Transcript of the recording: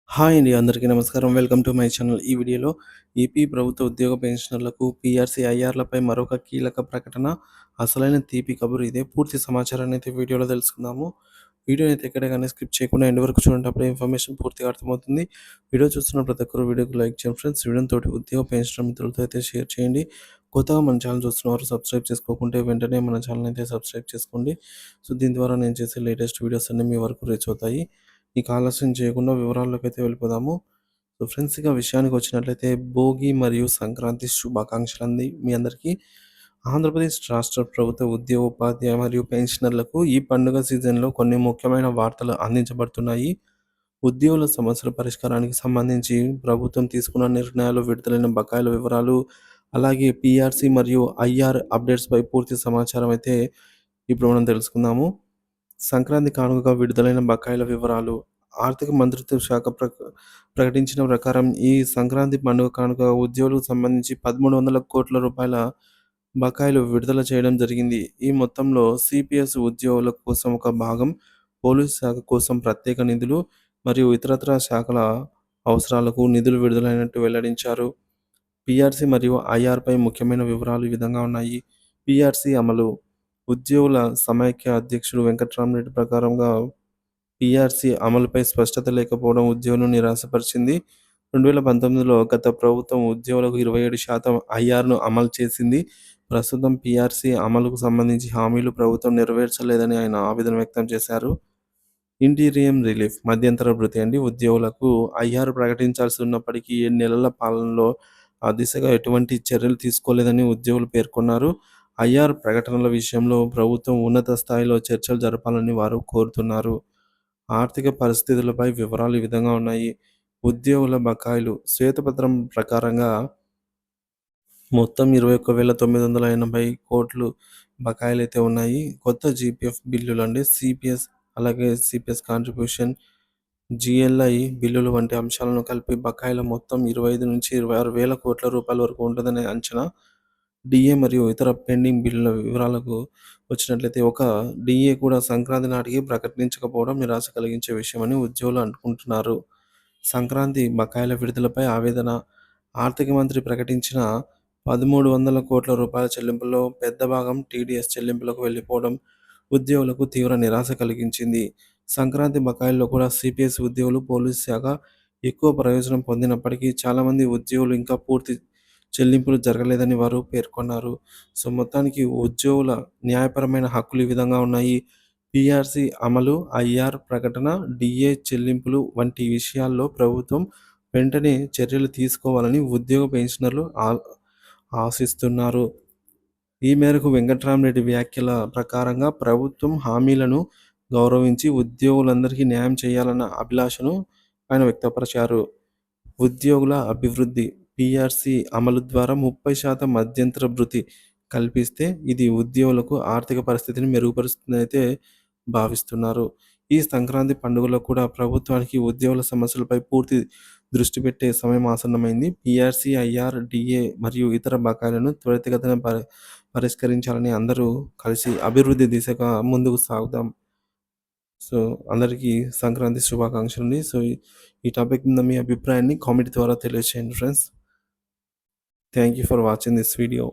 Hi అండి. అందరికీ నమస్కారం. Welcome to my channel. ఈ వీడియోలో ఏపీ ప్రభుత్వ ఉద్యోగ పెన్షనర్లకు పీఆర్సీ, ఐఆర్‌లపై మరొక కీలక ప్రకటన. అసలైన తీపి కబురు ఇదే. పూర్తి సమాచారాన్ని అయితే వీడియోలో తెలుసుకుందాము. వీడియోని అయితే ఎక్కడ గాని స్కిప్ చేయకుండా ఎండ్ వరకు చూడండి. అప్పుడే ఇన్ఫర్మేషన్ పూర్తిగా అర్థమవుతుంది. వీడియో చూస్తున్న ప్రతి ఒక్కరు వీడియోకి లైక్ చేయండి ఫ్రెండ్స్. వీడియోని తోటి ఉద్యోగ పెన్షనర్ మిత్రులతో అయితే షేర్ చేయండి. కొత్తగా మన ఛానల్ చూస్తున్నవారు సబ్స్క్రైబ్ చేసుకోకుంటే వెంటనే మన ఛానల్ అయితే సబ్స్క్రైబ్ చేసుకోండి. సో, దీని ద్వారా నేను చేసే లేటెస్ట్ వీడియోస్ అన్నీ మీ వరకు రీచ్ అవుతాయి. ఇక ఆలస్యం చేయకుండా వివరాల్లోకైతే వెళ్ళిపోదాము. సో ఫ్రెండ్స్, ఇక విషయానికి వచ్చినట్లయితే భోగి మరియు సంక్రాంతి శుభాకాంక్షలండి మీ అందరికీ. ఆంధ్రప్రదేశ్ రాష్ట్ర ప్రభుత్వ ఉద్యోగ, ఉపాధ్యాయ మరియు పెన్షనర్లకు ఈ పండుగ సీజన్‌లో కొన్ని ముఖ్యమైన వార్తలు అందించబడుతున్నాయి. ఉద్యోగుల సమస్యల పరిష్కారానికి సంబంధించి ప్రభుత్వం తీసుకున్న నిర్ణయాలు, విడుదలైన బకాయిల వివరాలు, అలాగే పీఆర్సీ మరియు ఐఆర్ అప్డేట్స్‌పై పూర్తి సమాచారం అయితే ఇప్పుడు మనం తెలుసుకుందాము. సంక్రాంతి కానుకగా విడుదలైన బకాయిల వివరాలు. ఆర్థిక మంత్రిత్వ శాఖ ప్రకటించిన ప్రకారం ఈ సంక్రాంతి పండుగ కానుక ఉద్యోగులకు సంబంధించి రూ. 1,300,00,00,000 బకాయిలు విడుదల చేయడం జరిగింది. ఈ మొత్తంలో సిపిఎస్ ఉద్యోగుల కోసం ఒక భాగం, పోలీసు శాఖ కోసం ప్రత్యేక నిధులు మరియు ఇతరత్రా శాఖల అవసరాలకు నిధులు విడుదలైనట్టు వెల్లడించారు. పీఆర్సీ మరియు ఐఆర్‌పై ముఖ్యమైన వివరాలు ఈ విధంగా ఉన్నాయి. పీఆర్సీ అమలు. ఉద్యోగుల సమైక్య అధ్యక్షుడు వెంకట్రామరెడ్డి ప్రకారంగా పీఆర్సీ అమలుపై స్పష్టత లేకపోవడం ఉద్యోగులను నిరాశపరిచింది. 2019లో గత ప్రభుత్వం ఉద్యోగులకు 27% ఐఆర్‌ను అమలు చేసింది. ప్రస్తుతం పీఆర్సీ అమలుకు సంబంధించి హామీలు ప్రభుత్వం నెరవేర్చలేదని ఆయన ఆవేదన వ్యక్తం చేశారు. ఇంటీరియం రిలీఫ్ మధ్యంతర భృతి అండి. ఉద్యోగులకు ఐఆర్ ప్రకటించాల్సి ఉన్నప్పటికీ 7 నెలల పాలనలో ఆ దిశగా ఎటువంటి చర్యలు తీసుకోలేదని ఉద్యోగులు పేర్కొన్నారు. ఐఆర్ ప్రకటనల విషయంలో ప్రభుత్వం ఉన్నత స్థాయిలో చర్చలు జరపాలని వారు కోరుతున్నారు. ఆర్థిక పరిస్థితులపై వివరాలు ఈ విధంగా ఉన్నాయి. ఉద్యోగుల బకాయిలు. శ్వేతపత్రం ప్రకారంగా మొత్తం 21,980 బకాయిలైతే ఉన్నాయి. కొత్త జీపీఎఫ్ బిల్లులండి, సిపిఎస్, అలాగే సిపిఎస్ కాంట్రిబ్యూషన్, జీఎల్ఐ బిల్లులు వంటి అంశాలను కలిపి బకాయిల మొత్తం 25,000-26,000 వరకు ఉంటుందనే అంచనా. డీఏ మరియు ఇతర పెండింగ్ బిల్లుల వివరాలకు వచ్చినట్లయితే, ఒక డీఏ కూడా సంక్రాంతి నాటికి ప్రకటించకపోవడం నిరాశ కలిగించే విషయమని ఉద్యోగులు అనుకుంటున్నారు. సంక్రాంతి బకాయిల విడుదలపై ఆవేదన. ఆర్థిక మంత్రి ప్రకటించిన రూ. 1,300,00,000 చెల్లింపుల్లో పెద్ద భాగం టీడీఎస్ చెల్లింపులకు వెళ్లిపోవడం ఉద్యోగులకు తీవ్ర నిరాశ కలిగించింది. సంక్రాంతి బకాయిల్లో కూడా సిపిఎస్ ఉద్యోగులు, పోలీసు శాఖ ఎక్కువ ప్రయోజనం పొందినప్పటికీ చాలామంది ఉద్యోగులు ఇంకా పూర్తి చెల్లింపులు జరగలేదని వారు పేర్కొన్నారు. సో, మొత్తానికి ఉద్యోగుల న్యాయపరమైన హక్కులు ఈ విధంగా ఉన్నాయి. పీఆర్సీ అమలు, ఐఆర్ ప్రకటన, డీఏ చెల్లింపులు వంటి విషయాల్లో ప్రభుత్వం వెంటనే చర్యలు తీసుకోవాలని ఉద్యోగ పెన్షనర్లు ఆశిస్తున్నారు. ఈ మేరకు వెంకట్రామరెడ్డి వ్యాఖ్యల ప్రకారంగా ప్రభుత్వం హామీలను గౌరవించి ఉద్యోగులందరికీ న్యాయం చేయాలన్న అభిలాషను ఆయన వ్యక్తపరిచారు. ఉద్యోగుల అభివృద్ధి. పీఆర్సీ అమలు ద్వారా 30% మధ్యంతర భృతి కల్పిస్తే ఇది ఉద్యోగులకు ఆర్థిక పరిస్థితిని మెరుగుపరుస్తుందనైతే భావిస్తున్నారు. ఈ సంక్రాంతి పండుగలో కూడా ప్రభుత్వానికి ఉద్యోగుల సమస్యలపై పూర్తి దృష్టి పెట్టే సమయం ఆసన్నమైంది. పీఆర్సీ, ఐఆర్, డీఏ మరియు ఇతర బకాయిలను త్వరితగతిన పరిష్కరించాలని అందరూ కలిసి అభివృద్ధి దిశగా ముందుకు సాగుదాం. సో, అందరికీ సంక్రాంతి శుభాకాంక్షలండి. సో, ఈ టాపిక్ మీద మీ అభిప్రాయాన్ని కామెంట్ ద్వారా తెలియజేయండి friends. Thank you for watching this video.